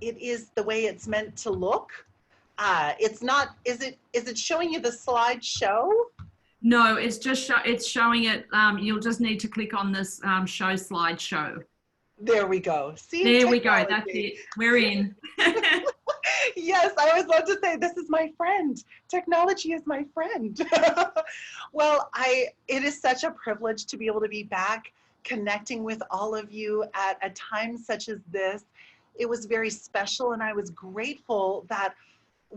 it is the way it's meant to look. It's not, is it showing you the slideshow? No, it's just it's showing it. You'll just need to click on this show slideshow. There we go. See, There we go. That's technology. it. We're in. Yes, I always love to say, this is my friend. Technology is my friend. Well, it is such a privilege to be able to be back connecting with all of you at a time such as this. It was very special, and I was grateful that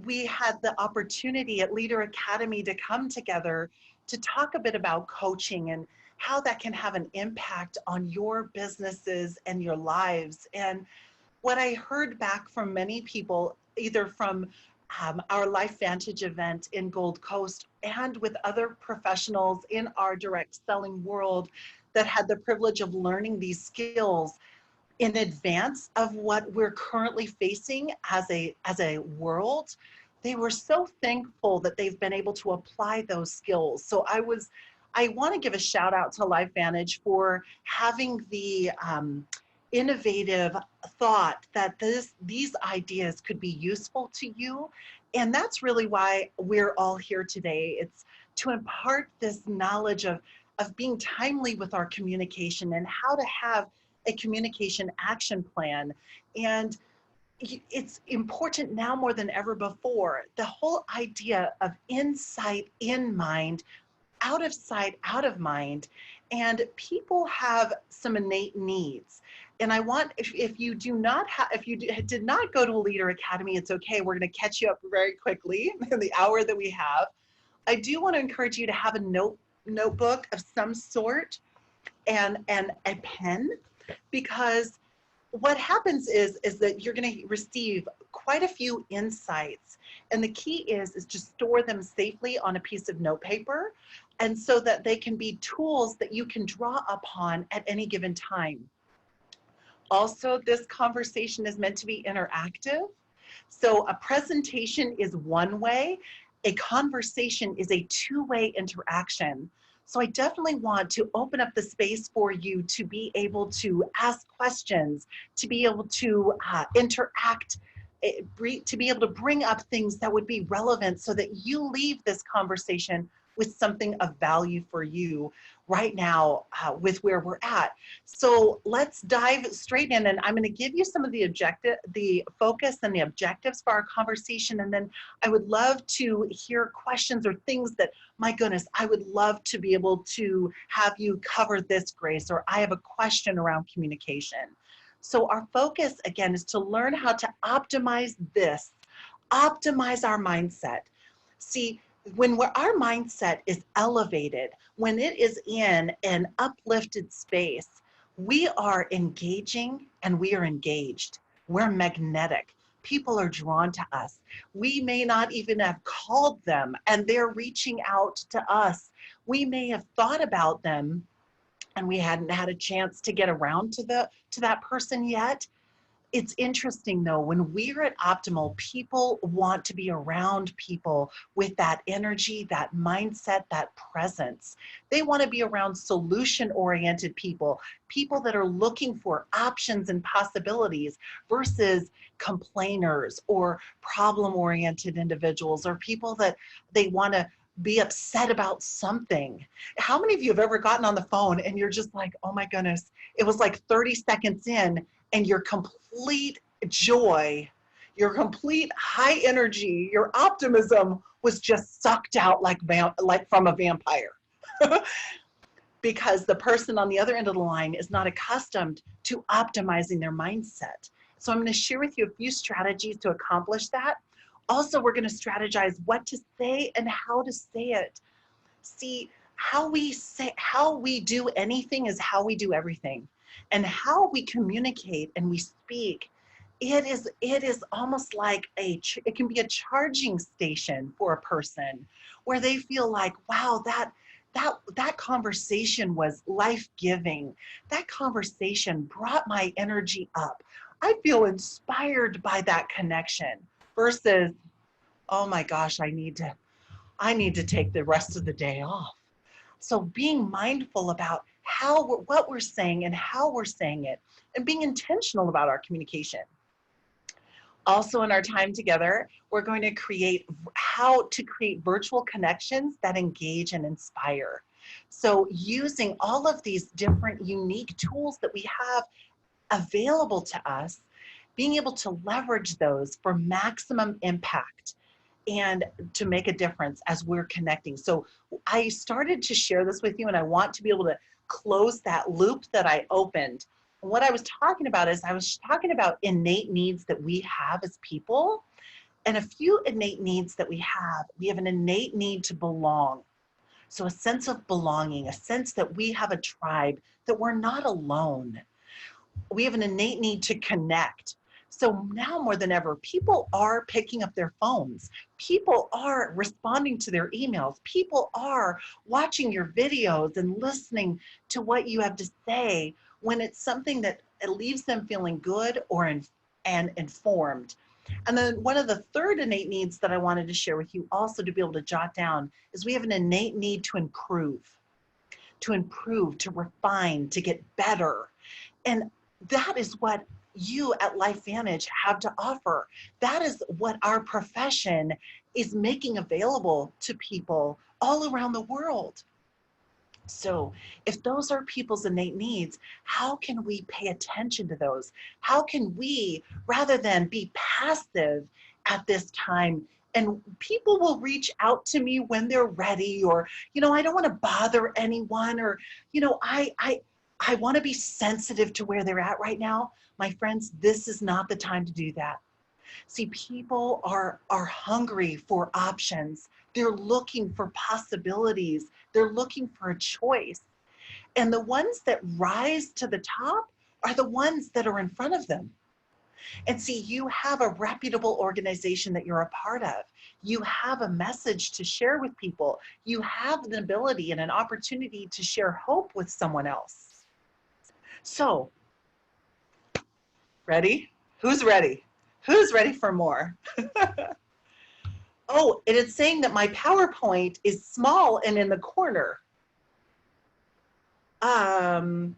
we had the opportunity at Leader Academy to come together to talk a bit about coaching and how that can have an impact on your businesses and your lives. And what I heard back from many people, either from our Life Vantage event in Gold Coast and with other professionals in our direct selling world that had the privilege of learning these skills in advance of what we're currently facing as a world, they were so thankful that they've been able to apply those skills. So I want to give a shout out to LifeVantage for having the innovative thought that these ideas could be useful to you. And that's really why we're all here today. It's to impart this knowledge of being timely with our communication and how to have a communication action plan. And it's important now more than ever before. The whole idea of insight in mind, out of sight, out of mind. And people have some innate needs. And I want, if you do not have, if you did not go to a Leader Academy, it's okay. We're going to catch you up very quickly in the hour that we have. I do want to encourage you to have a notebook of some sort and a pen, because what happens is that you're going to receive quite a few insights, and the key is to store them safely on a piece of notepaper, and so that they can be tools that you can draw upon at any given time. Also, this conversation is meant to be interactive. So a presentation is one way, a conversation is a two-way interaction. So I definitely want to open up the space for you to be able to ask questions, to be able to interact, to be able to bring up things that would be relevant so that you leave this conversation with something of value for you right now with where we're at. So let's dive straight in, and I'm going to give you some of the focus and the objectives for our conversation, and then I would love to hear questions or things that, my goodness, I would love to be able to have you cover this, Grace, or I have a question around communication. So our focus, again, is to learn how to optimize our mindset. See, when our mindset is elevated, when it is in an uplifted space, we are engaging and we are engaged. We're magnetic. People are drawn to us. We may not even have called them and they're reaching out to us. We may have thought about them and we hadn't had a chance to get around to that person yet. It's interesting though, when we're at optimal, people want to be around people with that energy, that mindset, that presence. They want to be around solution-oriented people, people that are looking for options and possibilities versus complainers or problem-oriented individuals or people that they want to be upset about something. How many of you have ever gotten on the phone and you're just like, oh my goodness, it was like 30 seconds in and your complete joy, your complete high energy, your optimism was just sucked out like from a vampire. Because the person on the other end of the line is not accustomed to optimizing their mindset. So I'm going to share with you a few strategies to accomplish that. Also, we're going to strategize what to say and how to say it. See, how we do anything is how we do everything. And how we communicate and we speak, it is almost like it can be a charging station for a person where they feel like, wow, that conversation was life-giving. That conversation brought my energy up. I feel inspired by that connection versus, oh my gosh, I need to take the rest of the day off. So being mindful about what we're saying and how we're saying it, and being intentional about our communication. Also, in our time together, we're going to create how to create virtual connections that engage and inspire. So using all of these different unique tools that we have available to us, being able to leverage those for maximum impact and to make a difference as we're connecting. So I started to share this with you, and I want to be able to close that loop that I opened. And what I was talking about is I was talking about innate needs that we have as people. And a few innate needs that we have an innate need to belong. So a sense of belonging, a sense that we have a tribe, that we're not alone. We have an innate need to connect. So now more than ever, people are picking up their phones. People are responding to their emails. People are watching your videos and listening to what you have to say when it's something that it leaves them feeling good and informed. And then one of the third innate needs that I wanted to share with you also to be able to jot down is we have an innate need to improve, to refine, to get better. And that is what you at LifeVantage have to offer. That is what our profession is making available to people all around the world. So if those are people's innate needs, how can we pay attention to those? How can we, rather than be passive at this time, and people will reach out to me when they're ready, or, I don't want to bother anyone, or, I want to be sensitive to where they're at right now. My friends, this is not the time to do that. See, people are hungry for options. They're looking for possibilities. They're looking for a choice. And the ones that rise to the top are the ones that are in front of them. And see, you have a reputable organization that you're a part of. You have a message to share with people. You have an ability and an opportunity to share hope with someone else. So, ready? Who's ready? Who's ready for more? Oh, and it's saying that my PowerPoint is small and in the corner. I'm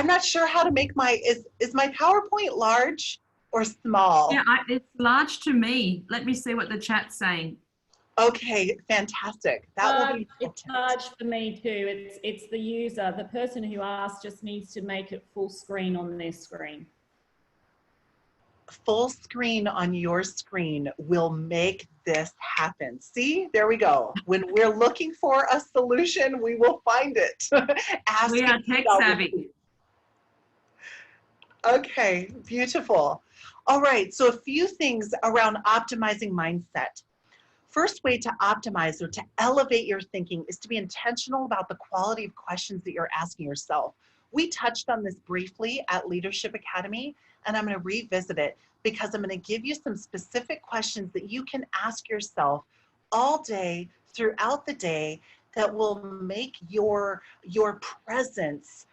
not sure how to make is my PowerPoint large or small? Yeah, it's large to me. Let me see what the chat's saying. Okay, fantastic. That will be it's large for me too. It's the user. The person who asked just needs to make it full screen on their screen. Full screen on your screen will make this happen. See, there we go. When we're looking for a solution, we will find it. We are tech savvy. Okay, beautiful. All right, so a few things around optimizing mindset. First way to optimize or to elevate your thinking is to be intentional about the quality of questions that you're asking yourself. We touched on this briefly at Leadership Academy, and I'm going to revisit it because I'm going to give you some specific questions that you can ask yourself all day, throughout the day, that will make your presence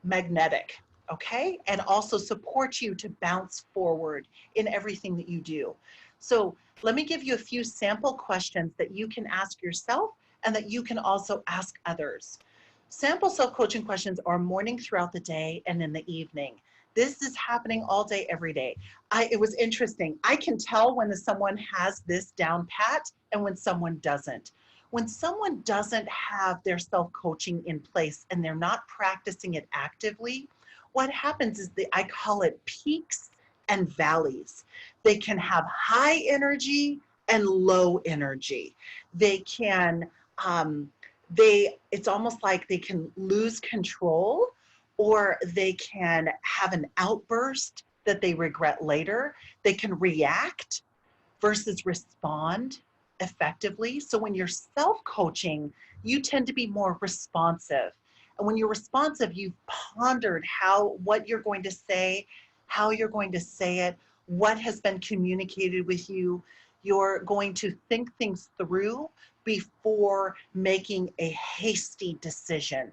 magnetic, okay? And also support you to bounce forward in everything that you do. So let me give you a few sample questions that you can ask yourself and that you can also ask others. Sample self-coaching questions are morning, throughout the day, and in the evening. This is happening all day, every day. It was interesting. I can tell when someone has this down pat and when someone doesn't. When someone doesn't have their self-coaching in place and they're not practicing it actively, what happens is I call it peaks and valleys. They can have high energy and low energy. They can, it's almost like they can lose control, or they can have an outburst that they regret later. They can react versus respond effectively. So when you're self-coaching, you tend to be more responsive. And when you're responsive, you've pondered what you're going to say, how you're going to say it, what has been communicated with you. You're going to think things through before making a hasty decision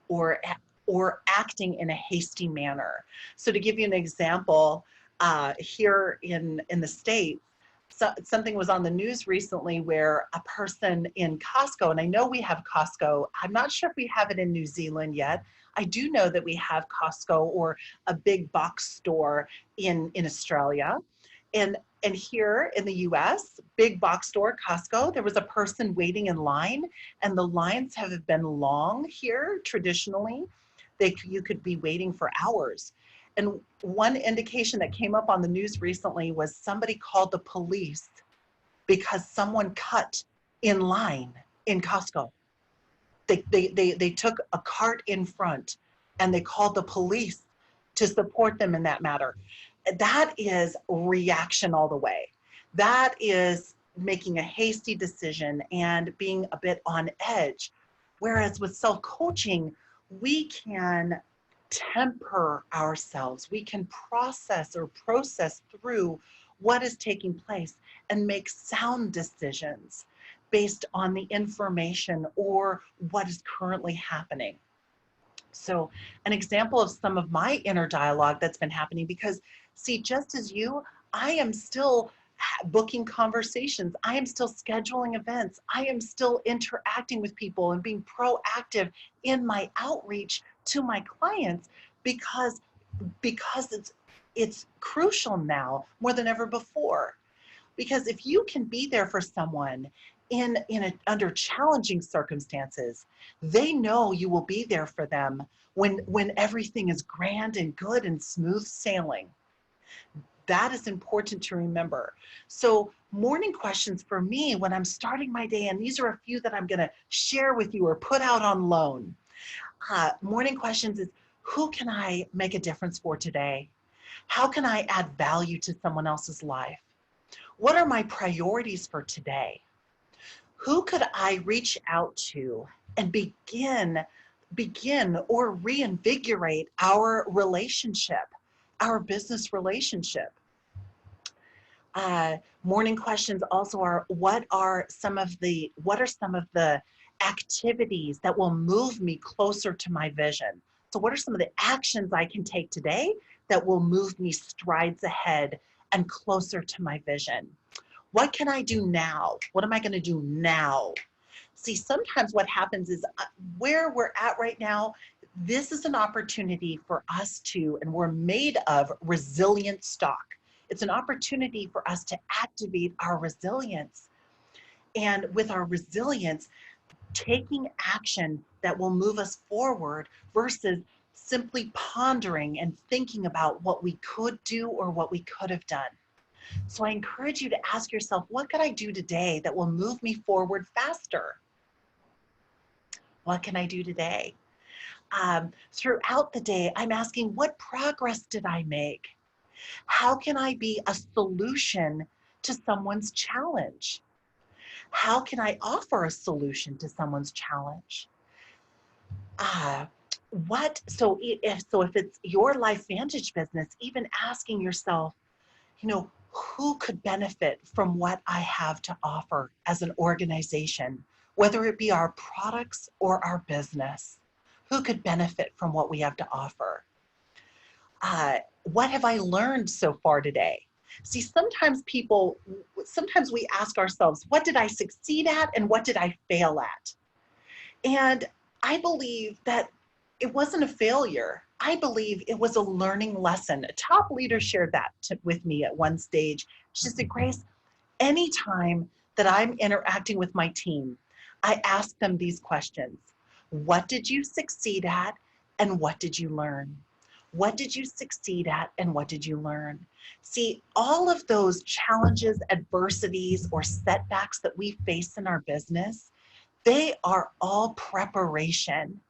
or acting in a hasty manner. So to give you an example, here in the States, something was on the news recently where a person in Costco, and I know we have Costco, I'm not sure if we have it in New Zealand yet. I do know that we have Costco or a big box store in Australia. And here in the US, big box store, Costco, there was a person waiting in line, and the lines have been long here traditionally. You could be waiting for hours. And one indication that came up on the news recently was somebody called the police because someone cut in line in Costco. They took a cart in front and they called the police to support them in that matter. That is reaction all the way. That is making a hasty decision and being a bit on edge. Whereas with self-coaching, we can temper ourselves. We can process through what is taking place and make sound decisions based on the information or what is currently happening. So an example of some of my inner dialogue that's been happening, because see, just as you, I am still booking conversations. I am still scheduling events. I am still interacting with people and being proactive in my outreach to my clients because it's crucial now more than ever before. Because if you can be there for someone under challenging circumstances, they know you will be there for them when everything is grand and good and smooth sailing. That is important to remember. So morning questions for me when I'm starting my day, and these are a few that I'm going to share with you or put out on loan. Morning questions is, who can I make a difference for today? How can I add value to someone else's life? What are my priorities for today? Who could I reach out to and begin or reinvigorate our relationship, our business relationship? Morning questions also are, what are some of the activities that will move me closer to my vision? So what are some of the actions I can take today that will move me strides ahead and closer to my vision? What can I do now? What am I going to do now? See, sometimes what happens is where we're at right now, this is an opportunity for us to, and we're made of resilient stock. It's an opportunity for us to activate our resilience. And with our resilience, taking action that will move us forward versus simply pondering and thinking about what we could do or what we could have done. So I encourage you to ask yourself, what could I do today that will move me forward faster? What can I do today? Throughout the day, I'm asking, what progress did I make? How can I be a solution to someone's challenge? How can I offer a solution to someone's challenge? If it's your Life Vantage business, even asking yourself, who could benefit from what I have to offer as an organization, whether it be our products or our business? Who could benefit from what we have to offer? What have I learned so far today? See, sometimes we ask ourselves, what did I succeed at and what did I fail at? And I believe that it wasn't a failure. I believe it was a learning lesson. A top leader shared that with me at one stage. She said, Grace, anytime that I'm interacting with my team, I ask them these questions. What did you succeed at and what did you learn? What did you succeed at and what did you learn? See, all of those challenges, adversities, or setbacks that we face in our business, they are all preparation.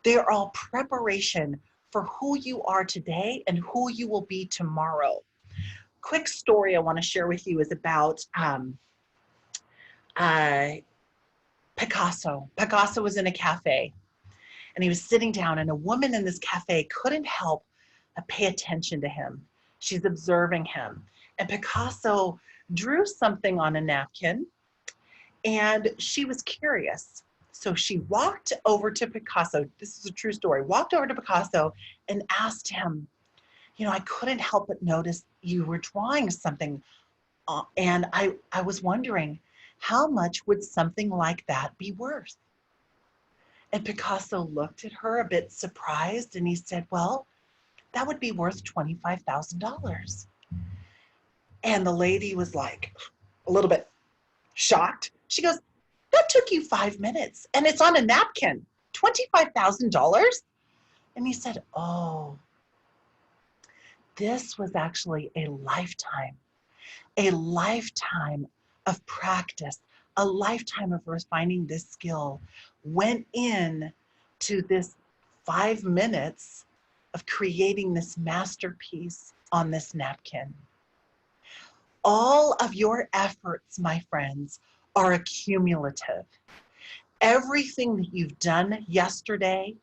They're all preparation for who you are today and who you will be tomorrow. Quick story I want to share with you is about Picasso. Picasso was in a cafe and he was sitting down, and a woman in this cafe couldn't help but pay attention to him. She's observing him. And Picasso drew something on a napkin and she was curious. So she walked over to Picasso. This is a true story. Walked over to Picasso and asked him, I couldn't help but notice you were drawing something. And I was wondering, how much would something like that be worth? And Picasso looked at her a bit surprised and he said, well, that would be worth $25,000. And the lady was like a little bit shocked. She goes, that took you 5 minutes and it's on a napkin, $25,000? And he said, oh, this was actually a lifetime of practice, a lifetime of refining this skill went in to this 5 minutes of creating this masterpiece on this napkin. All of your efforts, my friends, are accumulative. Everything that you've done yesterday,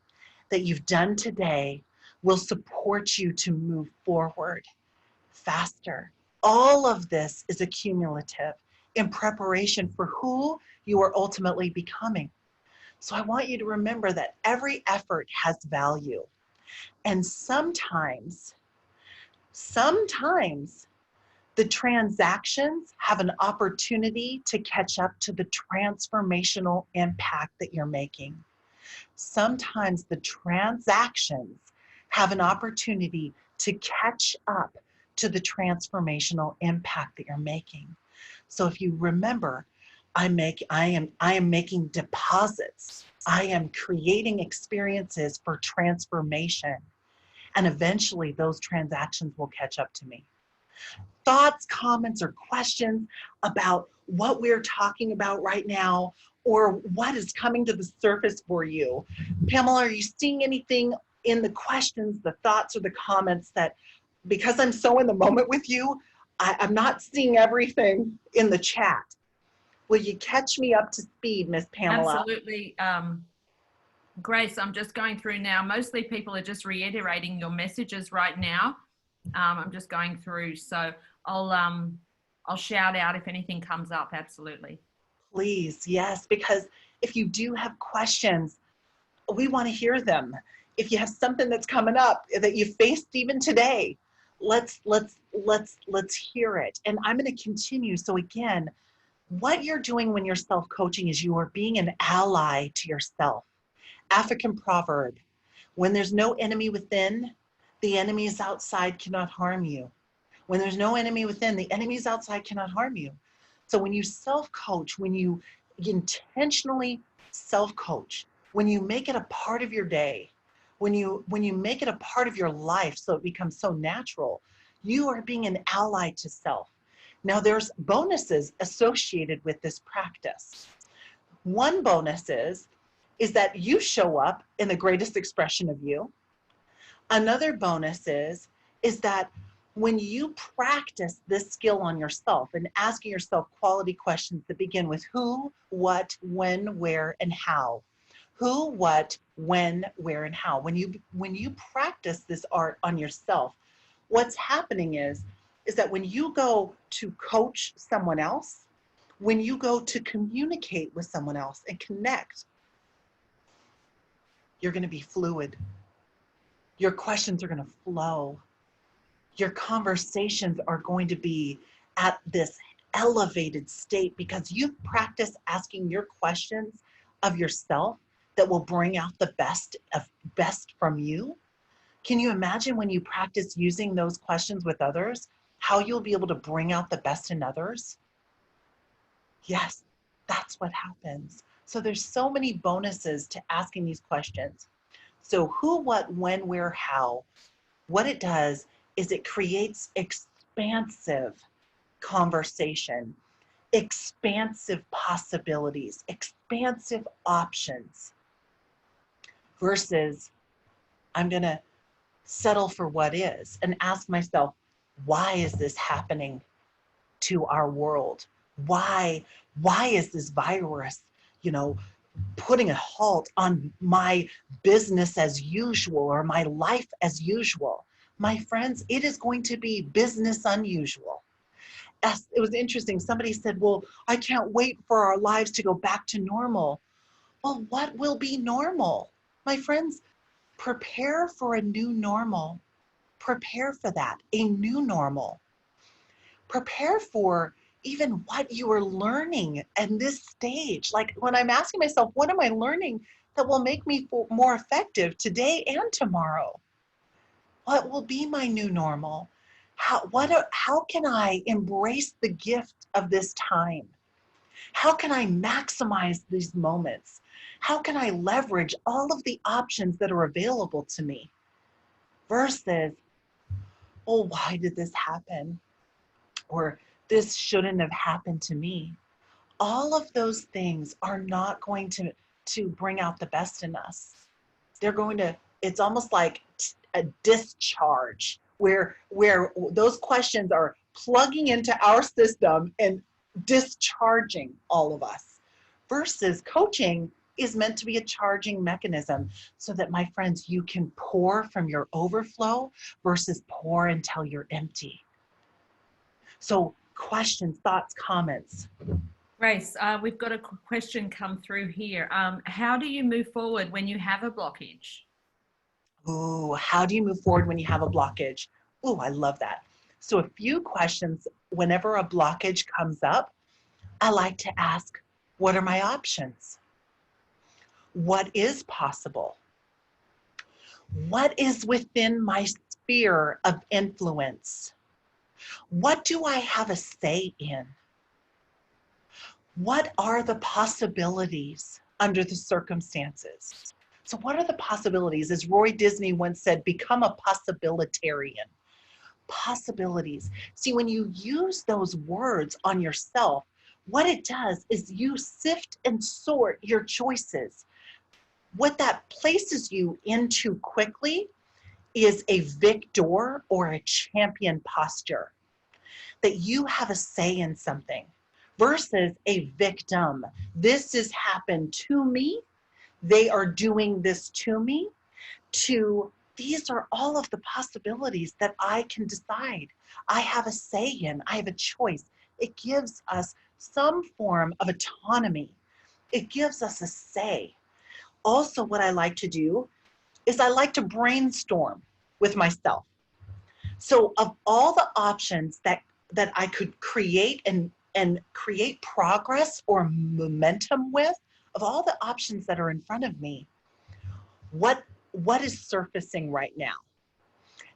that you've done today, will support you to move forward faster. All of this is accumulative in preparation for who you are ultimately becoming. So I want you to remember that every effort has value. And sometimes the transactions have an opportunity to catch up to the transformational impact that you're making. Sometimes the transactions have an opportunity to catch up to the transformational impact that you're making. So if you remember, I am making deposits. I am creating experiences for transformation. And eventually those transactions will catch up to me. Thoughts, comments, or questions about what we're talking about right now or what is coming to the surface for you? Pamela, are you seeing anything in the questions, the thoughts, or the comments that, because I'm so in the moment with you, I'm not seeing everything in the chat. Will you catch me up to speed, Miss Pamela? Absolutely. Grace, I'm just going through now. Mostly people are just reiterating your messages right now. I'm just going through, so I'll shout out if anything comes up. Absolutely. Please, yes, because if you do have questions, we want to hear them. If you have something that's coming up that you faced even today, let's hear it. And I'm going to continue. So again, what you're doing when you're self-coaching is you are being an ally to yourself. African proverb, when there's no enemy within, the enemies outside cannot harm you. When there's no enemy within, the enemies outside cannot harm you. So when you self-coach, when you intentionally self-coach, when you make it a part of your day, when you make it a part of your life so it becomes so natural, you are being an ally to self. Now there's bonuses associated with this practice. One bonus is that you show up in the greatest expression of you. Another bonus is that when you practice this skill on yourself and asking yourself quality questions that begin with who, what, when, where, and how. Who, what, when, where, and how. When you practice this art on yourself, what's happening is that when you go to coach someone else, when you go to communicate with someone else and connect, you're going to be fluid. Your questions are going to flow. Your conversations are going to be at this elevated state because you've practiced asking your questions of yourself that will bring out the best from you. Can you imagine when you practice using those questions with others, how you'll be able to bring out the best in others? Yes, that's what happens. So there's so many bonuses to asking these questions. So who, what, when, where, how. What it does is it creates expansive conversation, expansive possibilities, expansive options, versus I'm going to settle for what is and ask myself, why is this happening to our world? Why is this virus, putting a halt on my business as usual or my life as usual? My friends, it is going to be business unusual. It was interesting. Somebody said, well, I can't wait for our lives to go back to normal. Well, what will be normal? My friends, prepare for a new normal. Prepare for that, a new normal. Prepare for even what you are learning at this stage. Like when I'm asking myself, what am I learning that will make me more effective today and tomorrow? What will be my new normal? How can I embrace the gift of this time? How can I maximize these moments? How can I leverage all of the options that are available to me? Versus, oh, why did this happen? Or this shouldn't have happened to me. All of those things are not going to bring out the best in us. They're going to, it's almost like a discharge where those questions are plugging into our system and discharging all of us. Versus coaching is meant to be a charging mechanism so that, my friends, you can pour from your overflow versus pour until you're empty. So questions, thoughts, comments. Grace, we've got a question come through here. How do you move forward when you have a blockage? Ooh, how do you move forward when you have a blockage? Ooh, I love that. So a few questions whenever a blockage comes up, I like to ask, what are my options? What is possible? What is within my sphere of influence? What do I have a say in? What are the possibilities under the circumstances? So what are the possibilities? As Roy Disney once said, become a possibilitarian. Possibilities. See, when you use those words on yourself, what it does is you sift and sort your choices. What that places you into quickly is a victor or a champion posture, that you have a say in something, versus a victim. This has happened to me. They are doing this to me. These are all of the possibilities that I can decide. I have a say in, I have a choice. It gives us some form of autonomy. It gives us a say. Also, what I like to do is I like to brainstorm with myself. So of all the options that I could create and create progress or momentum with, of all the options that are in front of me, what is surfacing right now?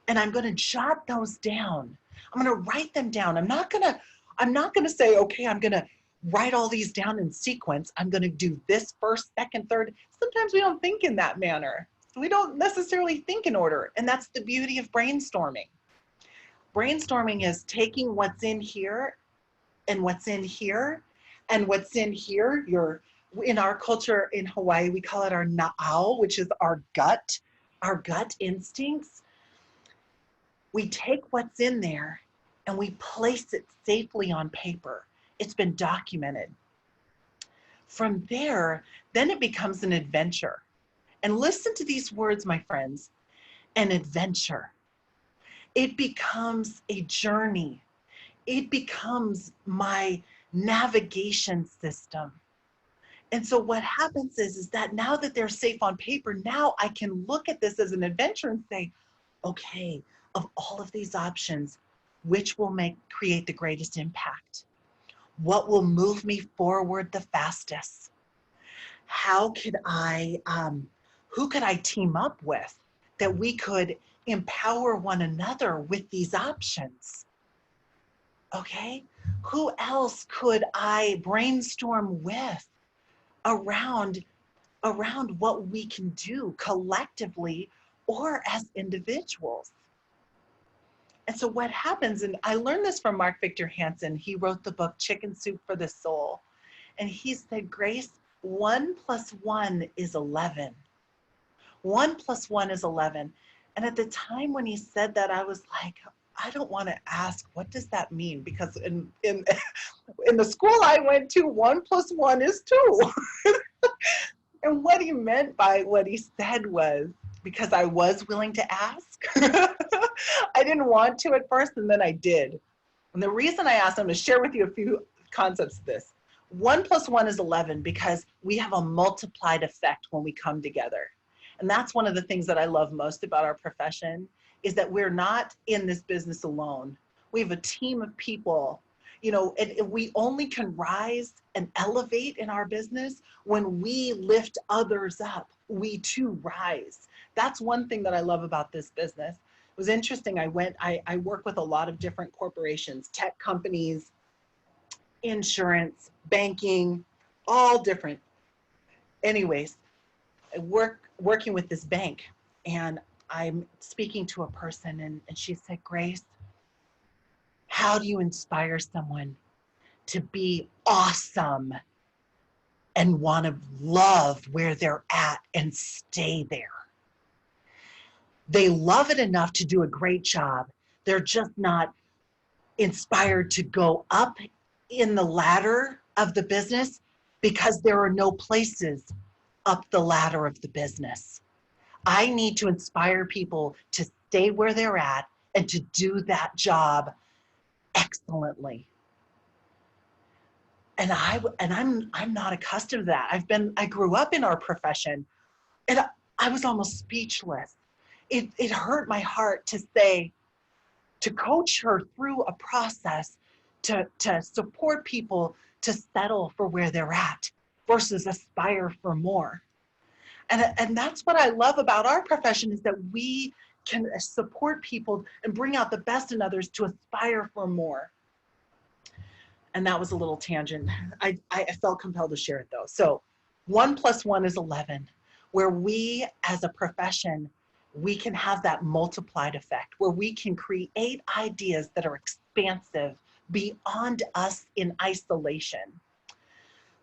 And I'm going to jot those down. I'm going to write them down. I'm not going to say, okay, I'm going to write all these down in sequence. I'm going to do this first, second, third. Sometimes we don't think in that manner. We don't necessarily think in order. And that's the beauty of brainstorming. Brainstorming is taking what's in here and what's in here and what's in here. In our culture in Hawaii, we call it our na'au, which is our gut instincts. We take what's in there and we place it safely on paper. It's been documented. From there, then it becomes an adventure. And listen to these words, my friends, an adventure. It becomes a journey. It becomes my navigation system. And so what happens is that now that they're safe on paper, now I can look at this as an adventure and say, okay, of all of these options, which will create the greatest impact? What will move me forward the fastest? How could who could I team up with that we could empower one another with these options? Okay, who else could I brainstorm with around what we can do collectively or as individuals? And so what happens, and I learned this from Mark Victor Hansen. He wrote the book Chicken Soup for the Soul. And he said, Grace, 1 + 1 is 11. 1 + 1 is 11. And at the time when he said that, I was like, I don't want to ask, what does that mean? Because in the school I went to, 1 + 1 is 2. And what he meant by what he said was, because I was willing to ask. I didn't want to at first, and then I did. And the reason I asked him to share with you a few concepts of this. 1 + 1 is 11 because we have a multiplied effect when we come together. And that's one of the things that I love most about our profession, is that we're not in this business alone. We have a team of people You know, and we only can rise and elevate in our business when we lift others up. We too rise. That's one thing that I love about this business. It was interesting. I work with a lot of different corporations, tech companies, insurance, banking, all different. Anyways, working with this bank, and I'm speaking to a person, and she said, Grace, how do you inspire someone to be awesome and want to love where they're at and stay there? They love it enough to do a great job. They're just not inspired to go up in the ladder of the business because there are no places up the ladder of the business. I need to inspire people to stay where they're at and to do that job excellently. And I'm not accustomed to that. I grew up in our profession, and I was almost speechless. It hurt my heart to say, to coach her through a process to support people to settle for where they're at versus aspire for more. And that's what I love about our profession, is that we can support people and bring out the best in others to aspire for more. And that was a little tangent. I felt compelled to share it though. So 1 + 1 is 11, where we as a profession, we can have that multiplied effect, where we can create ideas that are expansive beyond us in isolation.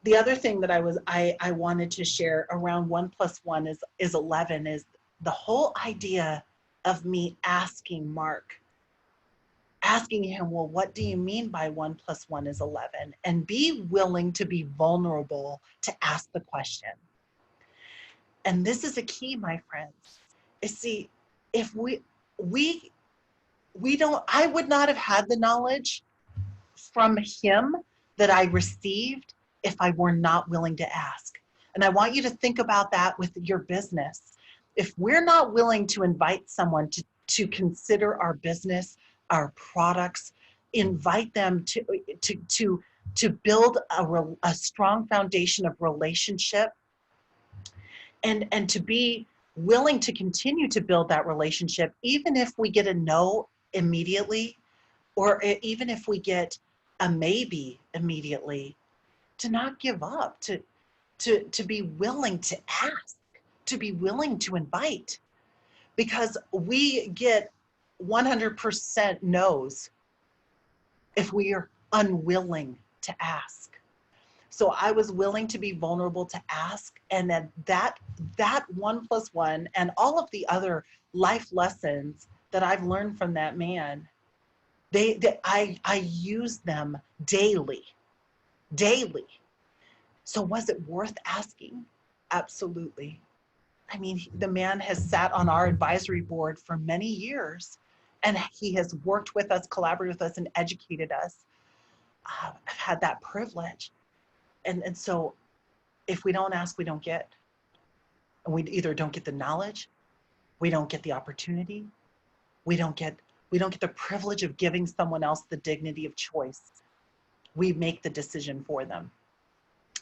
The other thing that I wanted to share around 1 + 1 is 11 is the whole idea of me asking Mark, asking him, well, what do you mean by 1 + 1 is 11? And be willing to be vulnerable to ask the question. And this is a key, my friends. See, if we don't, I would not have had the knowledge from him that I received if I were not willing to ask. And I want you to think about that with your business. If we're not willing to invite someone to consider our business, our products, invite them to build a strong foundation of relationship, and to be willing to continue to build that relationship, even if we get a no immediately, or even if we get a maybe immediately, to not give up, to be willing to ask, to be willing to invite, because we get 100% no's if we are unwilling to ask. So I was willing to be vulnerable to ask, and then that 1 + 1 and all of the other life lessons that I've learned from that man, I use them daily. So was it worth asking? Absolutely. I mean, the man has sat on our advisory board for many years, and he has worked with us, collaborated with us, and educated us. I've had that privilege. And so if we don't ask, we don't get. And we either don't get the knowledge, we don't get the opportunity, we don't get the privilege of giving someone else the dignity of choice. We make the decision for them.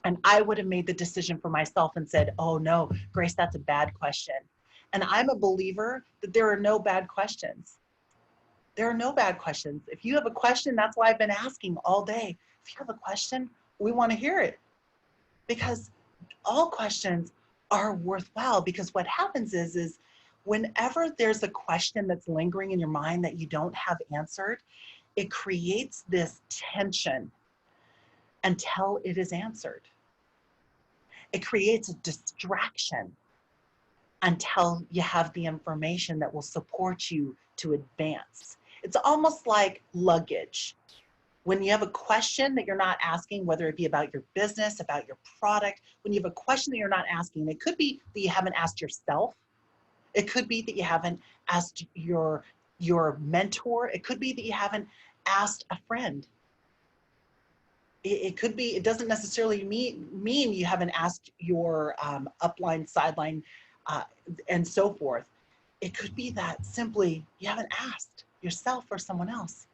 And I would have made the decision for myself and said, oh no, Grace, that's a bad question. And I'm a believer that there are no bad questions. There are no bad questions. If you have a question, that's why I've been asking all day. If you have a question, we want to hear it, because all questions are worthwhile. Because what happens is whenever there's a question that's lingering in your mind that you don't have answered, it creates this tension until it is answered. It creates a distraction until you have the information that will support you to advance. It's almost like luggage. When you have a question that you're not asking, whether it be about your business, about your product, when you have a question that you're not asking, it could be that you haven't asked yourself. It could be that you haven't asked your mentor. It could be that you haven't asked a friend. It could be, it doesn't necessarily mean you haven't asked your upline, sideline, and so forth. It could be that simply you haven't asked yourself or someone else.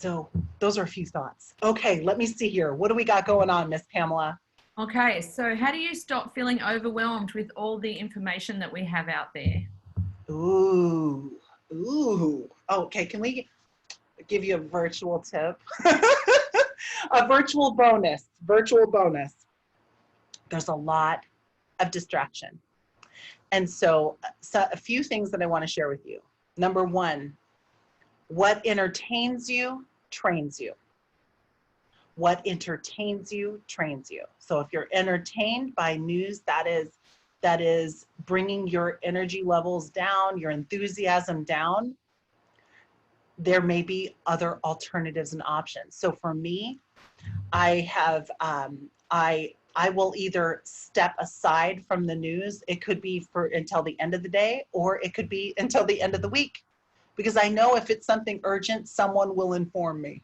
So those are a few thoughts. Okay, let me see here. What do we got going on, Miss Pamela? Okay, so how do you stop feeling overwhelmed with all the information that we have out there? Ooh, ooh. Okay, can we give you a virtual tip? A virtual bonus, virtual bonus. There's a lot of distraction. And so a few things that I want to share with you. Number one, what entertains you trains you. What entertains you trains you. So if you're entertained by news that is bringing your energy levels down, your enthusiasm down, there may be other alternatives and options. So for me, I have I will either step aside from the news. It could be for until the end of the day, or it could be until the end of the week, because I know if it's something urgent, someone will inform me.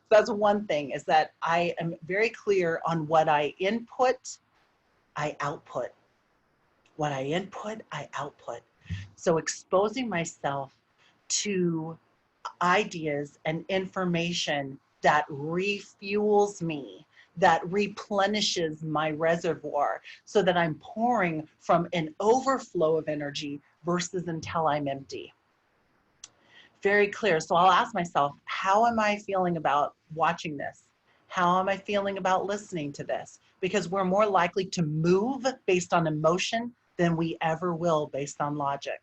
That's one thing, is that I am very clear on what I input, I output. What I input, I output. So exposing myself to ideas and information that refuels me, that replenishes my reservoir, so that I'm pouring from an overflow of energy versus until I'm empty. Very clear. So I'll ask myself, how am I feeling about watching this? How am I feeling about listening to this? Because we're more likely to move based on emotion than we ever will based on logic.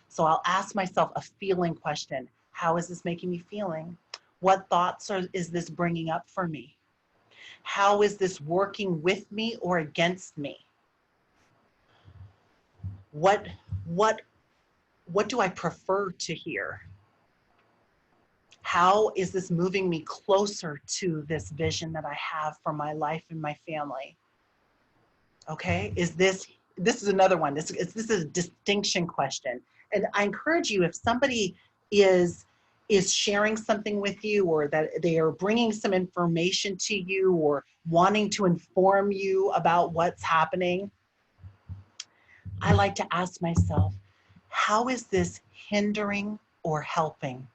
So I'll ask myself a feeling question. How is this making me feeling? What thoughts is this bringing up for me? How is this working with me or against me? What do I prefer to hear? How is this moving me closer to this vision that I have for my life and my family? Okay, this is another one. This is a distinction question. And I encourage you, if somebody is sharing something with you, or that they are bringing some information to you, or wanting to inform you about what's happening, I like to ask myself, how is this hindering or helping?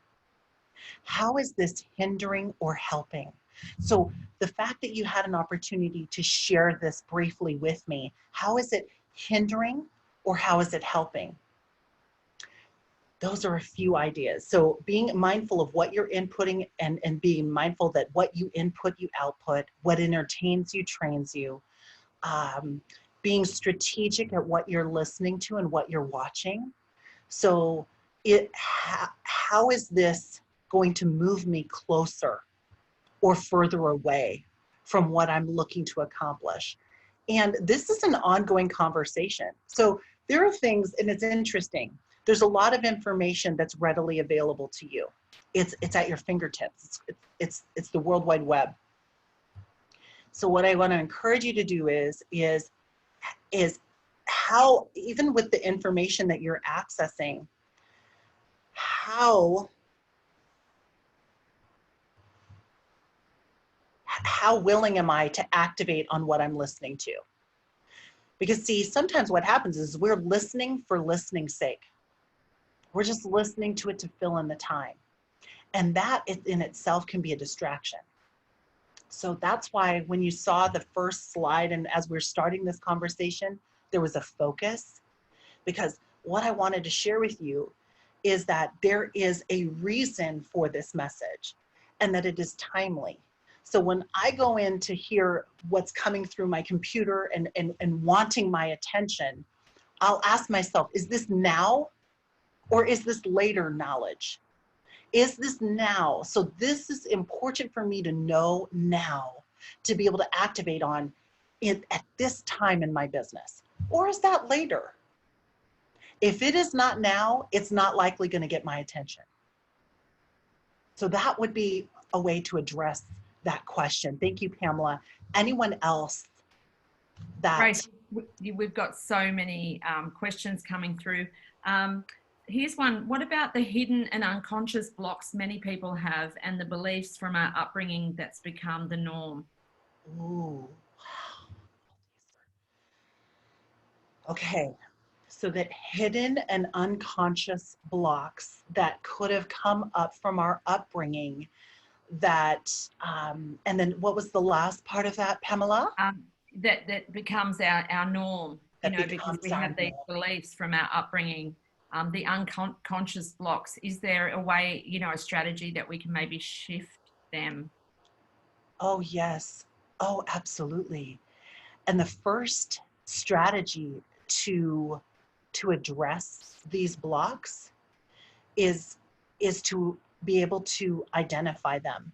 How is this hindering or helping? So the fact that you had an opportunity to share this briefly with me, how is it hindering or how is it helping? Those are a few ideas. So being mindful of what you're inputting, and being mindful that what you input, you output, what entertains you, trains you. Being strategic at what you're listening to and what you're watching. So how is this going to move me closer or further away from what I'm looking to accomplish? And this is an ongoing conversation. So there are things, and it's interesting, there's a lot of information that's readily available to you. It's at your fingertips. It's the World Wide Web. So what I want to encourage you to do is how, even with the information that you're accessing, how willing am I to activate on what I'm listening to? Because see, sometimes what happens is we're listening for listening's sake. We're just listening to it to fill in the time. And that in itself can be a distraction. So that's why when you saw the first slide, and as we're starting this conversation, there was a focus, because what I wanted to share with you is that there is a reason for this message, and that it is timely. So when I go in to hear what's coming through my computer and wanting my attention, I'll ask myself, is this now or is this later knowledge? Is this now? So this is important for me to know now, to be able to activate on it at this time in my business. Or is that later? If it is not now, it's not likely going to get my attention. So that would be a way to address that question. Thank you, Pamela. Anyone else that... Grace, we've got so many questions coming through. Here's one. What about the hidden and unconscious blocks many people have, and the beliefs from our upbringing that's become the norm? Ooh. Okay. So that hidden and unconscious blocks that could have come up from our upbringing that, and then what was the last part of that, Pamela? That becomes our norm, That because becomes we our have these norm. beliefs from our upbringing, the unconscious blocks. Is there a way, a strategy that we can maybe shift them? Oh, yes. Oh, absolutely. And the first strategy to address these blocks is to be able to identify them.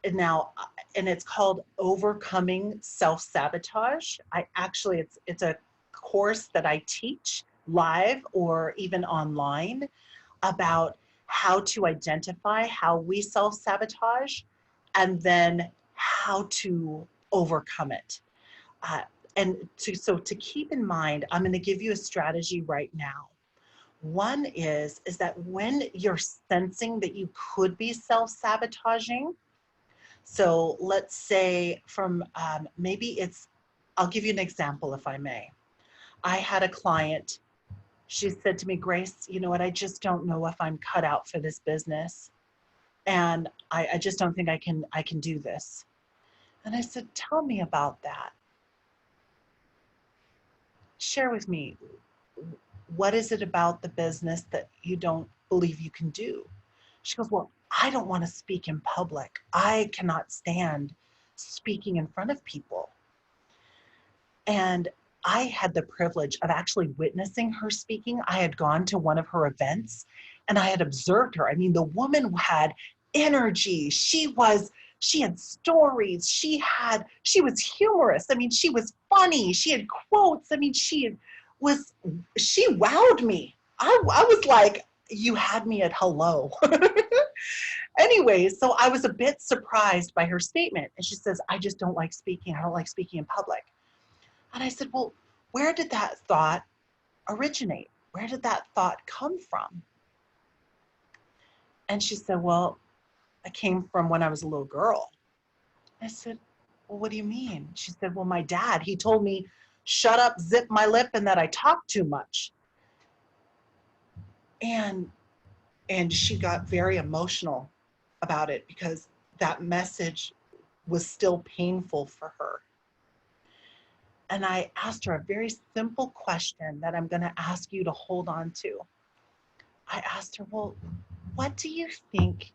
And now, and it's called Overcoming Self-Sabotage. It's a course that I teach live or even online about how to identify how we self-sabotage and then how to overcome it. Uh, so to keep in mind, I'm going to give you a strategy right now. One is that when you're sensing that you could be self-sabotaging, so let's say from I'll give you an example if I may. I had a client, she said to me, Grace, you know what, I just don't know if I'm cut out for this business. And I just don't think I can do this. And I said, tell me about that. Share with me, what is it about the business that you don't believe you can do? She goes, well, I don't want to speak in public. I cannot stand speaking in front of people. And I had the privilege of actually witnessing her speaking. I had gone to one of her events and I had observed her. I mean, the woman had energy. She had stories. She was humorous. I mean, she was funny. She had quotes. I mean, she wowed me. I was like, you had me at hello. Anyway, so I was a bit surprised by her statement. And she says, I just don't like speaking. I don't like speaking in public. And I said, well, where did that thought originate? Where did that thought come from? And she said, well, it came from when I was a little girl. I said, well, what do you mean? She said, well, my dad, he told me, shut up, zip my lip, and that I talk too much. And she got very emotional about it because that message was still painful for her. And I asked her a very simple question that I'm going to ask you to hold on to. I asked her, well, what do you think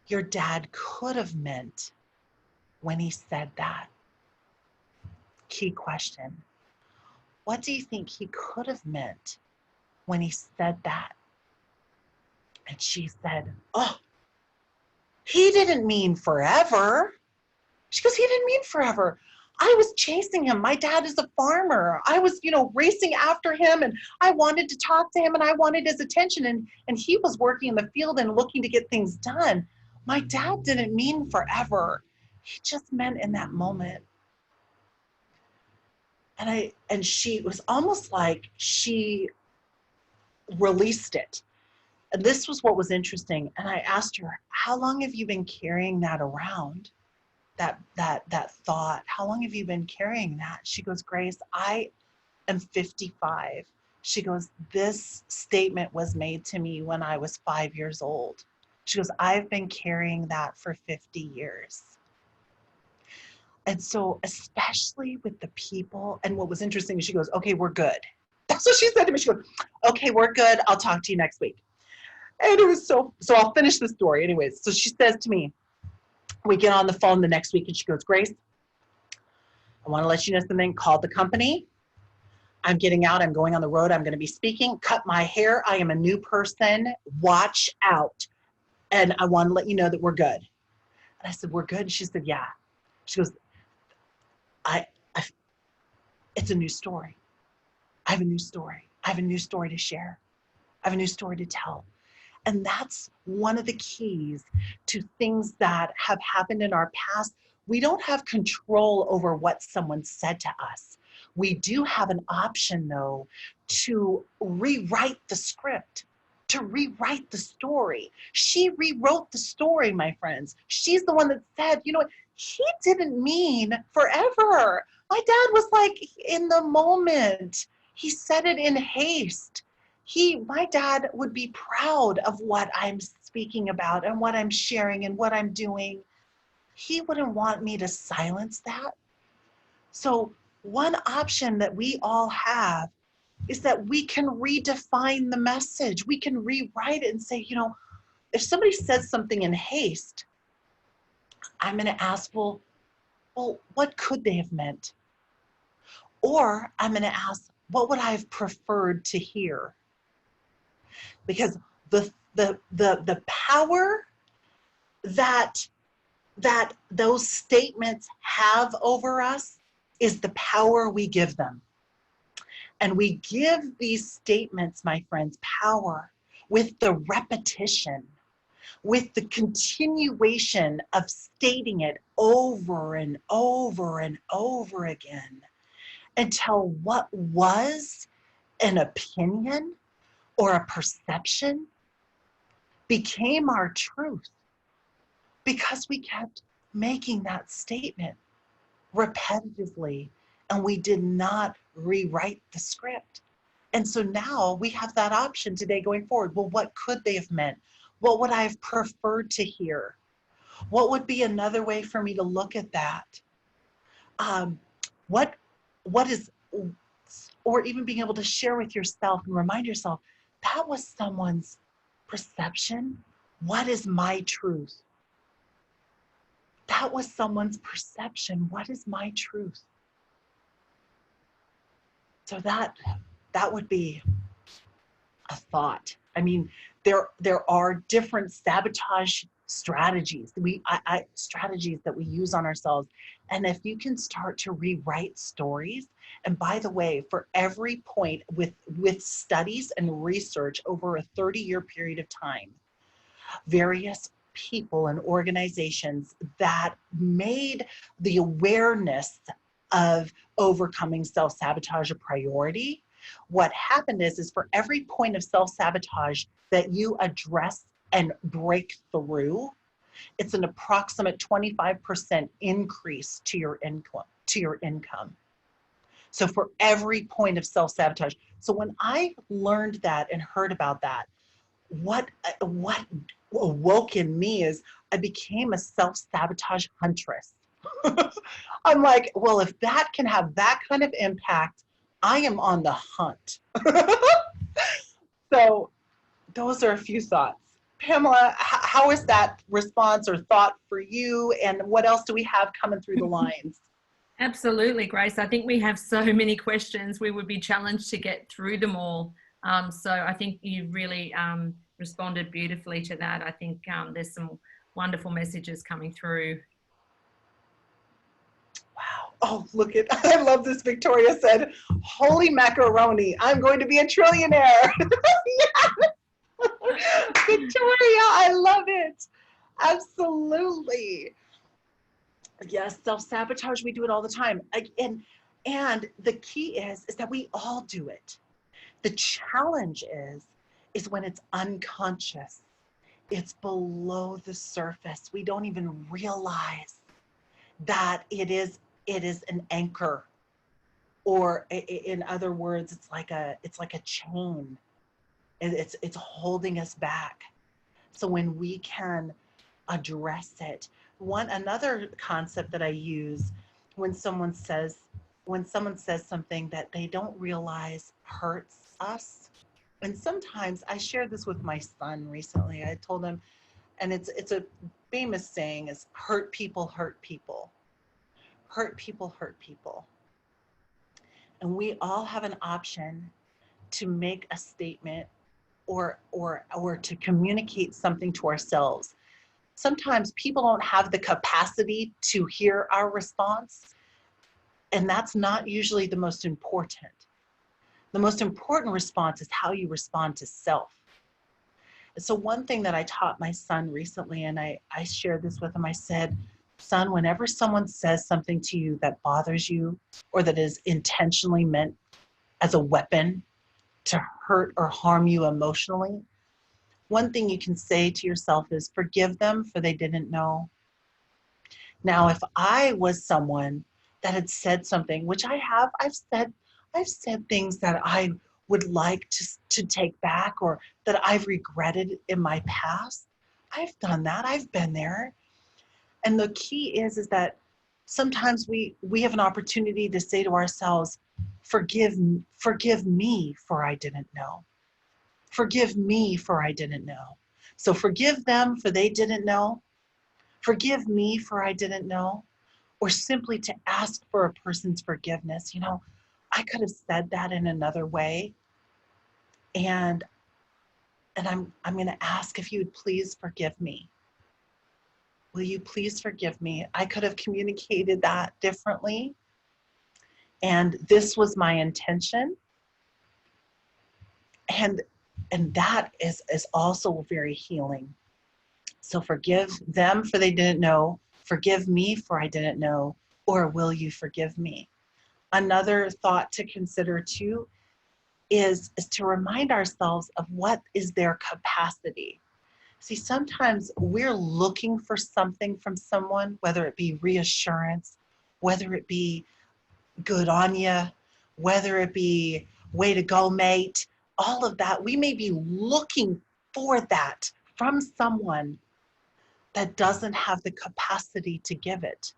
your dad could have meant when he said that? Key question. What do you think he could have meant when he said that? And she said, oh, he didn't mean forever. She goes, he didn't mean forever. I was chasing him. My dad is a farmer. I was, racing after him and I wanted to talk to him and I wanted his attention and he was working in the field and looking to get things done. My dad didn't mean forever. He just meant in that moment. And she was almost like she released it. And this was what was interesting. And I asked her, how long have you been carrying that around? That thought, how long have you been carrying that? She goes, Grace, I am 55. She goes, this statement was made to me when I was 5 years old. She goes, I've been carrying that for 50 years. And so, especially with the people, and what was interesting is she goes, okay, we're good. That's what she said to me. She goes, okay, we're good. I'll talk to you next week. And it was so I'll finish the story anyways. So she says to me, we get on the phone the next week and she goes, Grace, I want to let you know something. Called the company. I'm getting out. I'm going on the road. I'm going to be speaking. Cut my hair. I am a new person. Watch out. And I want to let you know that we're good. And I said, we're good? And she said, yeah. She goes, it's a new story. I have a new story. I have a new story to share. I have a new story to tell. And that's one of the keys to things that have happened in our past. We don't have control over what someone said to us. We do have an option, though, to rewrite the script, to rewrite the story. She rewrote the story, my friends. She's the one that said, you know what, he didn't mean forever. My dad was like in the moment. He said it in haste. My dad would be proud of what I'm speaking about and what I'm sharing and what I'm doing, he wouldn't want me to silence that. So one option that we all have is that we can redefine the message. We can rewrite it and say, if somebody says something in haste, I'm going to ask, well, what could they have meant? Or I'm going to ask, what would I have preferred to hear? Because the power that those statements have over us is the power we give them. And we give these statements, my friends, power with the repetition, with the continuation of stating it over and over and over again until what was an opinion or a perception became our truth, because we kept making that statement repetitively and we did not rewrite the script. And so now we have that option today going forward. Well, what could they have meant? What would I have preferred to hear? What would be another way for me to look at that? What is, or even being able to share with yourself and remind yourself, that was someone's perception. What is my truth? That was someone's perception. What is my truth? So that would be a thought. I mean, there are different sabotage strategies strategies that we use on ourselves. And if you can start to rewrite stories, and by the way, for every point with studies and research over a 30-year period of time, various people and organizations that made the awareness of overcoming self-sabotage a priority, what happened is for every point of self-sabotage that you address and break through, it's an approximate 25% increase to your income. So for every point of self-sabotage. So when I learned that and heard about that, what awoke in me is I became a self-sabotage huntress. I'm like, well, if that can have that kind of impact, I am on the hunt. So those are a few thoughts. Pamela, how is that response or thought for you? And what else do we have coming through the lines? Absolutely, Grace. I think we have so many questions. We would be challenged to get through them all. So I think you really responded beautifully to that. I think there's some wonderful messages coming through. Wow. Oh, look at, I love this. Victoria said, holy macaroni, I'm going to be a trillionaire. Yes. Victoria, I love it. Absolutely. Yes, self-sabotage, we do it all the time. And the key is that we all do it. The challenge is when it's unconscious. It's below the surface. We don't even realize that it is an anchor, or in other words, it's like a chain. It's holding us back. So when we can address it, another concept that I use when someone says something that they don't realize hurts us. And sometimes I shared this with my son recently. I told him, and it's a famous saying, is hurt people hurt people. Hurt people hurt people. And we all have an option to make a statement or to communicate something to ourselves. Sometimes people don't have the capacity to hear our response, and that's not usually the most important. The most important response is how you respond to self. So one thing that I taught my son recently, and I shared this with him, I said, son, whenever someone says something to you that bothers you or that is intentionally meant as a weapon to hurt or harm you emotionally, one thing you can say to yourself is, forgive them, for they didn't know. Now, if I was someone that had said something, which I've said things that I would like to take back, or that I've regretted in my past. I've done that. I've been there. And the key is that sometimes we have an opportunity to say to ourselves, forgive me for I didn't know. Forgive me for I didn't know. So forgive them for they didn't know. Forgive me for I didn't know. Or simply to ask for a person's forgiveness. You know, I could have said that in another way. And I'm going to ask if you would please forgive me. Will you please forgive me? I could have communicated that differently. And this was my intention. And that is also very healing. So forgive them for they didn't know. Forgive me for I didn't know. Or will you forgive me? Another thought to consider too is to remind ourselves of what is their capacity. See, sometimes we're looking for something from someone, whether it be reassurance, whether it be good on you, whether it be way to go, mate, all of that. We may be looking for that from someone that doesn't have the capacity to give it.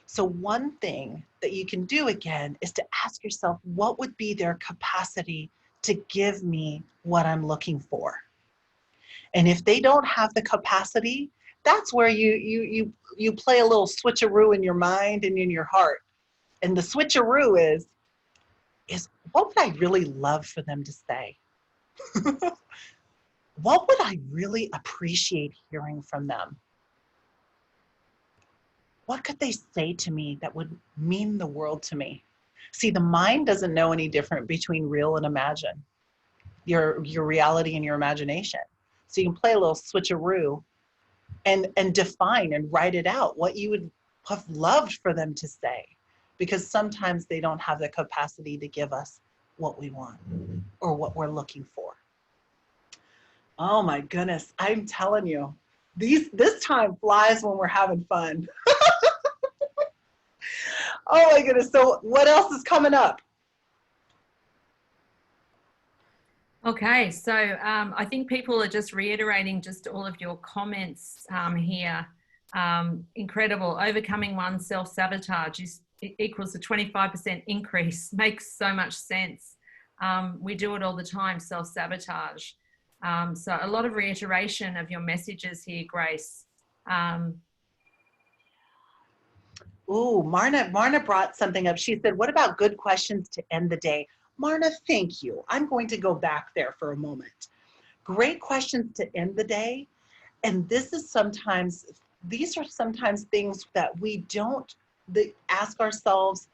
So one thing that you can do again is to ask yourself, what would be their capacity to give me what I'm looking for? And if they don't have the capacity, that's where you play a little switcheroo in your mind and in your heart. And the switcheroo is what would I really love for them to say? What would I really appreciate hearing from them? What could they say to me that would mean the world to me? See, the mind doesn't know any different between real and imagine, your reality and your imagination. So you can play a little switcheroo and define and write it out, what you would have loved for them to say, because sometimes they don't have the capacity to give us what we want or what we're looking for. Oh my goodness, I'm telling you, this time flies when we're having fun. Oh my goodness. So what else is coming up? Okay, so I think people are just reiterating just all of your comments here. Incredible. Overcoming one's self-sabotage equals a 25% increase. Makes so much sense. We do it all the time, self-sabotage. So a lot of reiteration of your messages here, Grace. Marna brought something up. She said, what about good questions to end the day? Marna, thank you. I'm going to go back there for a moment. Great questions to end the day. And these are sometimes things that we don't ask ourselves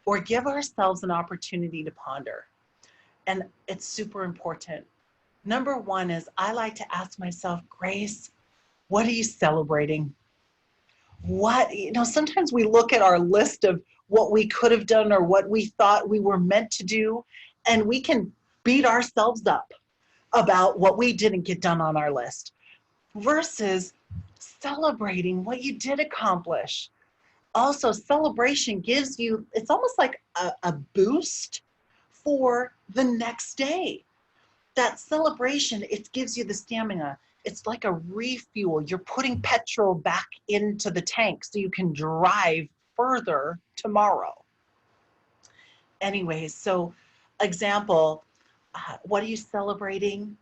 or give ourselves an opportunity to ponder. And it's super important. Number one is I like to ask myself, Grace, what are you celebrating? Sometimes we look at our list of what we could have done or what we thought we were meant to do, and we can beat ourselves up about what we didn't get done on our list versus celebrating what you did accomplish. Also, celebration gives you, it's almost like a boost for the next day. That celebration, it gives you the stamina. It's like a refuel. You're putting petrol back into the tank so you can drive further tomorrow. Anyways, so example, what are you celebrating?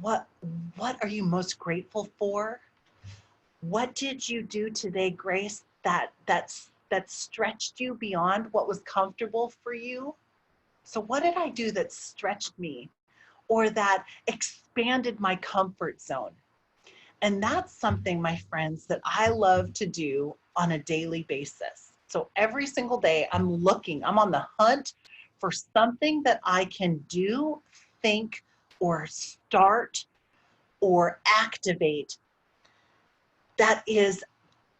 What are you most grateful for? What did you do today, Grace, that stretched you beyond what was comfortable for you? So what did I do that stretched me or that expanded my comfort zone? And that's something, my friends, that I love to do on a daily basis. So every single day I'm on the hunt for something that I can do, think, or start or activate that is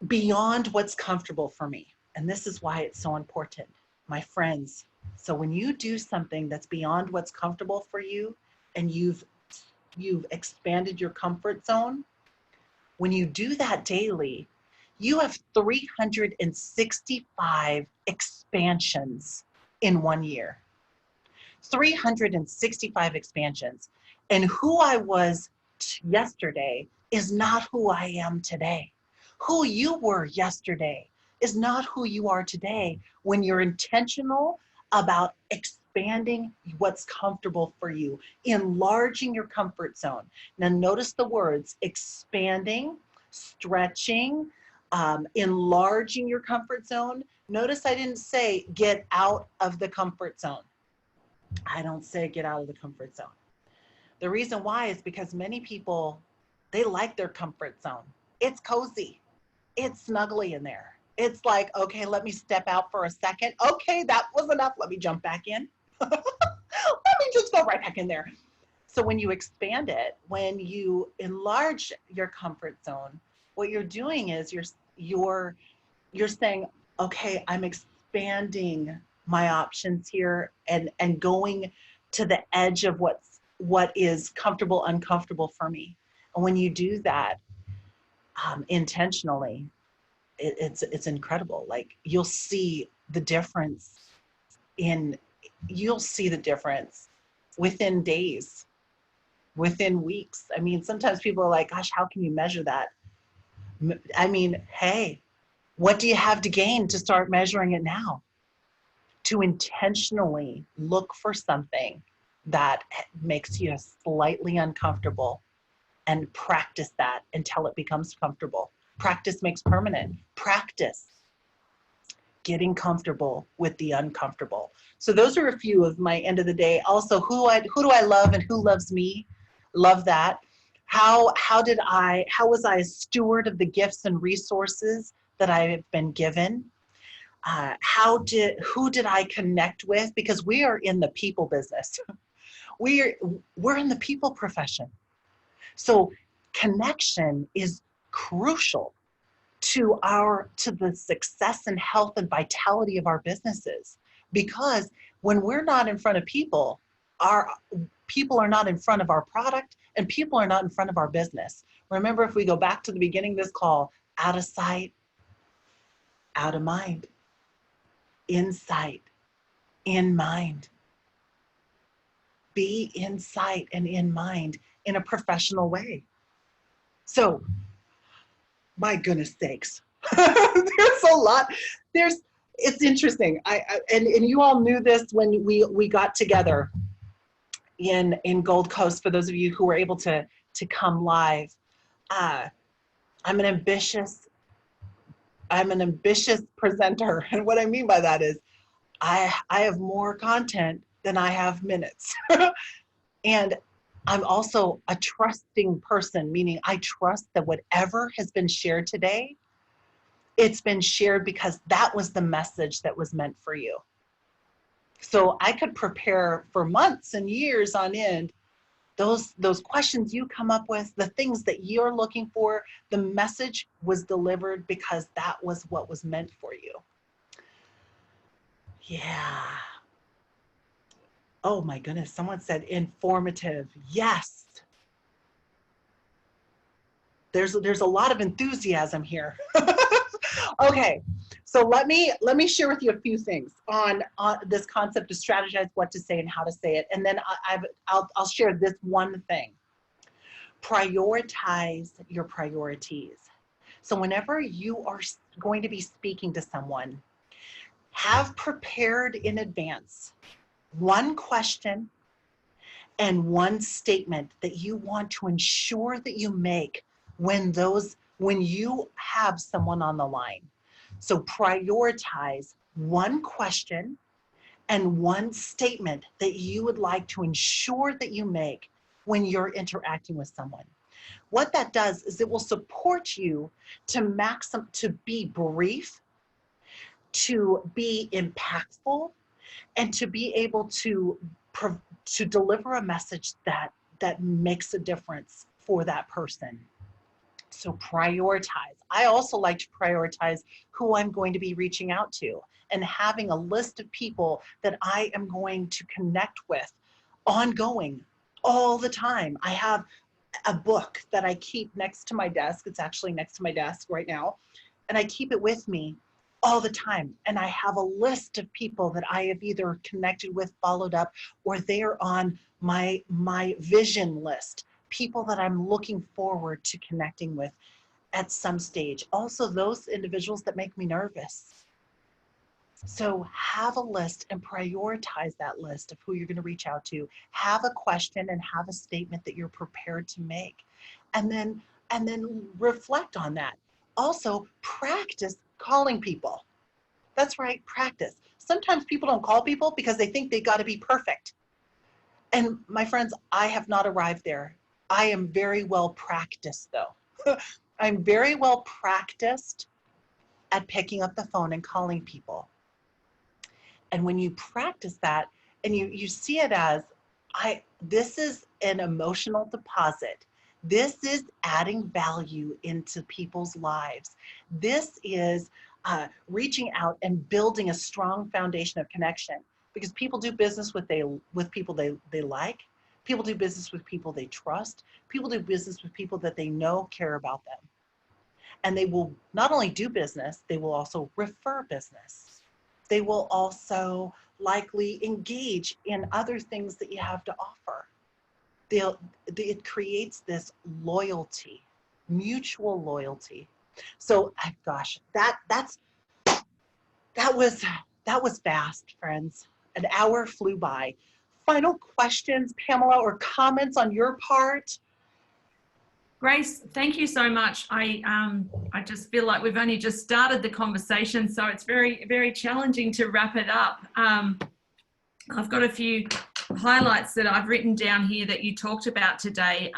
beyond what's comfortable for me. And this is why it's so important, my friends. So when you do something that's beyond what's comfortable for you and you've expanded your comfort zone, when you do that daily, you have 365 expansions in 1 year. 365 expansions. And who I was yesterday is not who I am today. Who you were yesterday is not who you are today when you're intentional about expanding what's comfortable for you, enlarging your comfort zone. Now, notice the words expanding, stretching, enlarging your comfort zone. Notice I didn't say get out of the comfort zone. I don't say get out of the comfort zone. The reason why is because many people, they like their comfort zone. It's cozy. It's snuggly in there. It's like, okay, let me step out for a second. Okay, that was enough. Let me jump back in. Let me just go right back in there. So when you expand it, when you enlarge your comfort zone, what you're doing is you're saying, okay, I'm expanding my options here and going to the edge of what is comfortable, uncomfortable for me. And when you do that intentionally, it's incredible. Like you'll see the difference within days, within weeks. I mean, sometimes people are like, gosh, how can you measure that? I mean, hey, what do you have to gain to start measuring it now? To intentionally look for something that makes you slightly uncomfortable and practice that until it becomes comfortable. Practice makes permanent. Practice getting comfortable with the uncomfortable. So those are a few of my end of the day. Also, who do I love and who loves me? Love that. How was I a steward of the gifts and resources that I have been given? Who did I connect with? Because we are in the people business. We're in the people profession. So connection is crucial to the success and health and vitality of our businesses. Because when we're not in front of people, our people are not in front of our product and people are not in front of our business. Remember, if we go back to the beginning of this call, out of sight, out of mind, in sight, in mind. Be in sight and in mind in a professional way. So, my goodness sakes, there's a lot. It's interesting. And you all knew this when we got together in Gold Coast. For those of you who were able to come live, I'm an ambitious presenter, and what I mean by that is I have more content than I have minutes. And I'm also a trusting person, meaning I trust that whatever has been shared today, it's been shared because that was the message that was meant for you. So I could prepare for months and years on end. Those questions you come up with, the things that you're looking for, the message was delivered because that was what was meant for you. Yeah. Oh my goodness, someone said informative. Yes. There's a lot of enthusiasm here. Okay, so let me share with you a few things on this concept to strategize what to say and how to say it, and then I'll share this one thing. Prioritize your priorities. So whenever you are going to be speaking to someone, have prepared in advance one question and one statement that you want to ensure that you make when you have someone on the line. So prioritize one question and one statement that you would like to ensure that you make when you're interacting with someone. What that does is it will support you to be brief, to be impactful, and to be able to deliver a message that makes a difference for that person. So prioritize. I also like to prioritize who I'm going to be reaching out to and having a list of people that I am going to connect with ongoing all the time. I have a book that I keep next to my desk. It's actually next to my desk right now. And I keep it with me all the time. And I have a list of people that I have either connected with, followed up, or they're on my vision list people that I'm looking forward to connecting with at some stage. Also, those individuals that make me nervous. So have a list and prioritize that list of who you're going to reach out to. Have a question and have a statement that you're prepared to make. And then reflect on that. Also, practice calling people. That's right, practice. Sometimes people don't call people because they think they got to be perfect. And my friends, I have not arrived there. I am very well practiced though. I'm very well practiced at picking up the phone and calling people. And when you practice that and you see it as, this is an emotional deposit. This is adding value into people's lives. This is reaching out and building a strong foundation of connection, because people do business with people they like. People do business with people they trust. People do business with people that they know care about them. And they will not only do business, they will also refer business. They will also likely engage in other things that you have to offer. It creates this loyalty, mutual loyalty. So, gosh, that was fast, friends. An hour flew by. Final questions, Pamela, or comments on your part? Grace, thank you so much. I just feel like we've only just started the conversation, so it's very, very challenging to wrap it up. I've got a few highlights that I've written down here that you talked about today.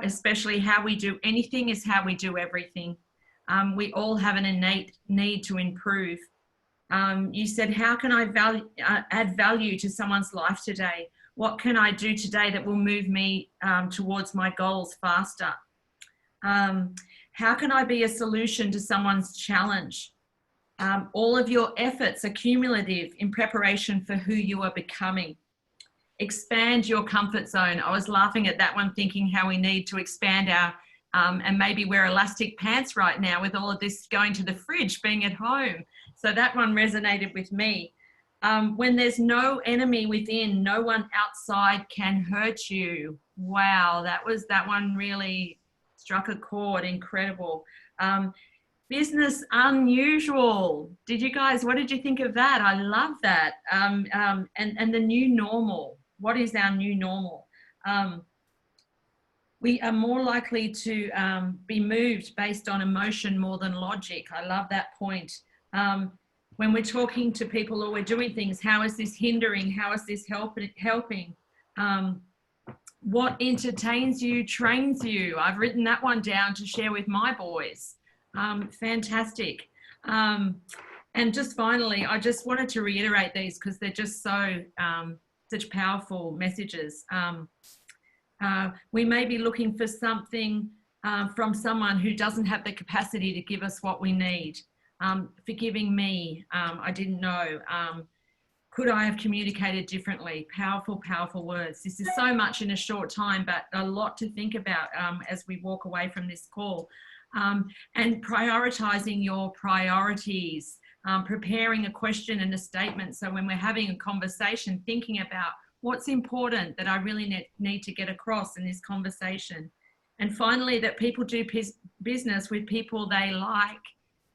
Especially how we do anything is how we do everything. We all have an innate need to improve. You said, how can I add value to someone's life today? What can I do today that will move me towards my goals faster? How can I be a solution to someone's challenge? All of your efforts are cumulative in preparation for who you are becoming. Expand your comfort zone. I was laughing at that one, thinking how we need to expand our, and maybe wear elastic pants right now with all of this going to the fridge, being at home. So that one resonated with me. When there's no enemy within, no one outside can hurt you. Wow, that one really struck a chord. Incredible. Business unusual. What did you think of that? I love that. And the new normal. What is our new normal? We are more likely to be moved based on emotion more than logic. I love that point. When we're talking to people or we're doing things, how is this hindering? How is this helping? What entertains you, trains you? I've written that one down to share with my boys. Fantastic. And just finally, I just wanted to reiterate these because they're just so such powerful messages. We may be looking for something from someone who doesn't have the capacity to give us what we need. Forgiving me, I didn't know. Could I have communicated differently? Powerful, powerful words. This is so much in a short time, but a lot to think about as we walk away from this call. And prioritizing your priorities, preparing a question and a statement. So when we're having a conversation, thinking about what's important that I really need to get across in this conversation. And finally, that people do business with people they like.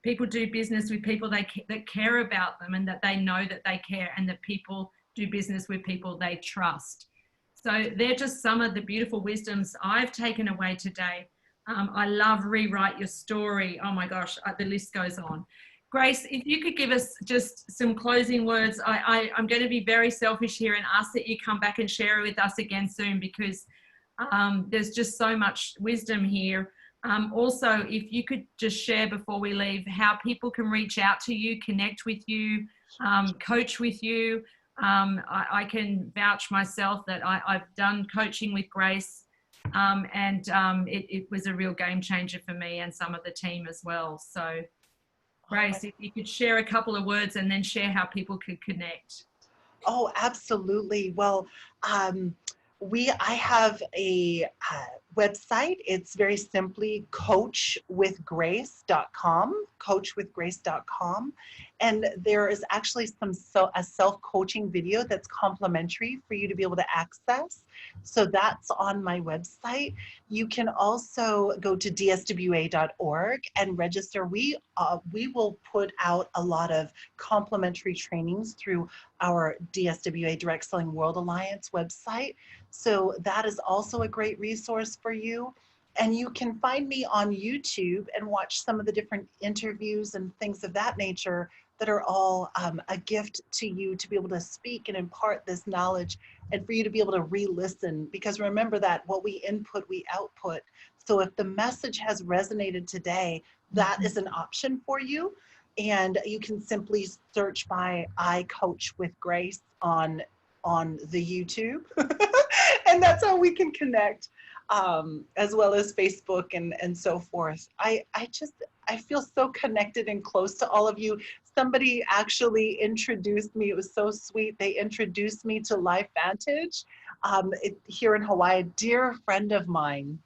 People do business with people that care about them and that they know that they care, and that people do business with people they trust. So they're just some of the beautiful wisdoms I've taken away today. I love Rewrite Your Story. Oh my gosh, the list goes on. Grace, if you could give us just some closing words. I'm going to be very selfish here and ask that you come back and share it with us again soon, because there's just so much wisdom here. Also, if you could just share before we leave how people can reach out to you, connect with you, coach with you. I can vouch myself that I've done coaching with Grace, and it was a real game changer for me and some of the team as well. So Grace, if you could share a couple of words and then share how people could connect. Oh, absolutely. Well, I have a website. It's very simply coachwithgrace.com, coachwithgrace.com. And there is actually a self-coaching video that's complimentary for you to be able to access. So that's on my website. You can also go to dswa.org and register. We will put out a lot of complimentary trainings through our DSWA Direct Selling World Alliance website. So that is also a great resource for you. And you can find me on YouTube and watch some of the different interviews and things of that nature that are all a gift to you to be able to speak and impart this knowledge, and for you to be able to re-listen, because remember that what we input, we output. So if the message has resonated today, that is an option for you. And you can simply search by I Coach with Grace on the YouTube. And that's how we can connect, as well as Facebook and so forth. I feel so connected and close to all of you. Somebody actually introduced me. It was so sweet. They introduced me to LifeVantage here in Hawaii, a dear friend of mine.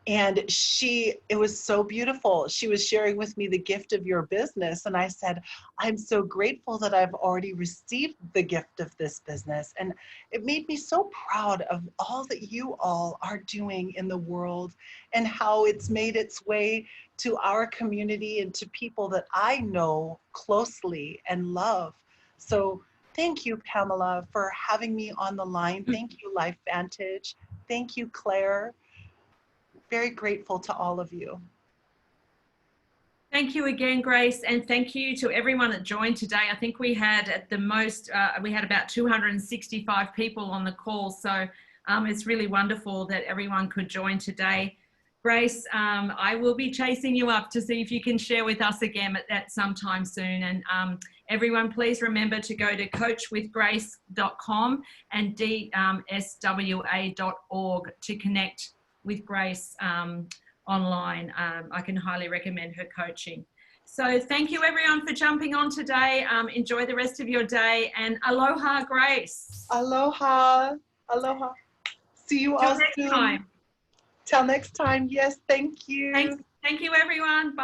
And it was so beautiful. She was sharing with me the gift of your business. And I said, I'm so grateful that I've already received the gift of this business. And it made me so proud of all that you all are doing in the world and how it's made its way to our community and to people that I know closely and love. So thank you, Pamela, for having me on the line. Thank you, LifeVantage. Thank you, Claire. Very grateful to all of you. Thank you again, Grace, and thank you to everyone that joined today. I think we had at the most, we had about 265 people on the call, so it's really wonderful that everyone could join today. Grace, I will be chasing you up to see if you can share with us again at some time soon. And everyone, please remember to go to coachwithgrace.com and dswa.org to connect with Grace online. I can highly recommend her coaching. So thank you everyone for jumping on today. Enjoy the rest of your day, and aloha, Grace. Aloha. Aloha. See you all Till next soon. time. Till next time. Yes, thank you. Thank you everyone. Bye.